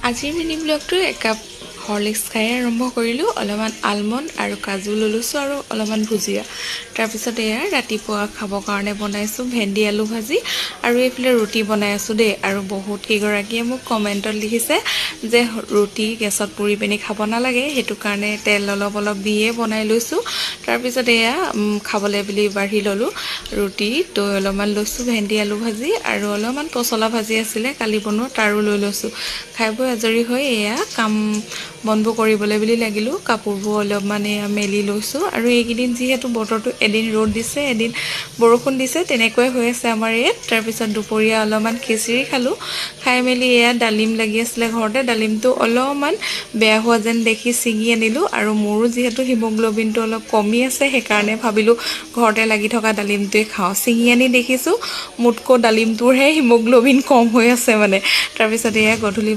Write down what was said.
আজিৰ মিনি ব্লগটো একাপ হৰলিক্স খাই আৰম্ভ কৰিলোঁ। অলপমান আলমণ্ড আৰু কাজু লৈ লৈছোঁ আৰু অলপমান ভুজিয়া। তাৰপিছত এয়া ৰাতিপুৱা খাবৰ কাৰণে বনাইছোঁ ভেন্দি আলু ভাজি আৰু এইফালে ৰুটি বনাই আছোঁ দেই। আৰু বহুত কেইগৰাকীয়ে মোক কমেণ্টত লিখিছে যে ৰুটি গেছত পুৰি পিনি খাব নালাগে, সেইটো কাৰণে তেল অলপ অলপ দিয়ে বনাই লৈছোঁ। তাৰপিছত এয়া খাবলৈ বুলি বাঢ়ি ল'লোঁ ৰুটি, দৈ অলপমান লৈছোঁ, ভেন্দি আলু ভাজি আৰু অলপমান পচলা ভাজি আছিলে কালি বনোৱা, তাৰো লৈ লৈছোঁ। খাই বৈ আজৰি হৈ এয়া কাম বনবোৰ কৰিবলৈ বুলি লাগিলোঁ। কাপোৰবোৰ অলপমান এয়া মেলি লৈছোঁ। আৰু এইকেইদিন যিহেতু বতৰটো এদিন ৰ'দ দিছে এদিন বৰষুণ দিছে তেনেকুৱাই হৈ আছে আমাৰ ইয়াত। তাৰপিছত দুপৰীয়া অলপমান খিচিৰি খালোঁ। খাই মেলি এয়া ডালিম লাগি আছিলে ঘৰতে, ডালিমটো অলপমান বেয়া হোৱা যেন দেখি ছিঙি আনিলোঁ। আৰু মোৰো যিহেতু হিমোগ্ল'বিনটো অলপ কমি আছে সেইকাৰণে ভাবিলোঁ ঘৰতে লাগি থকা ডালিমটোৱে খাওঁ। ছিঙি আনি দেখিছোঁ মোতকৈ ডালিমটোৰহে হিমোগ্ল'বিন কম হৈ আছে মানে। তাৰপিছত এয়া গধূলি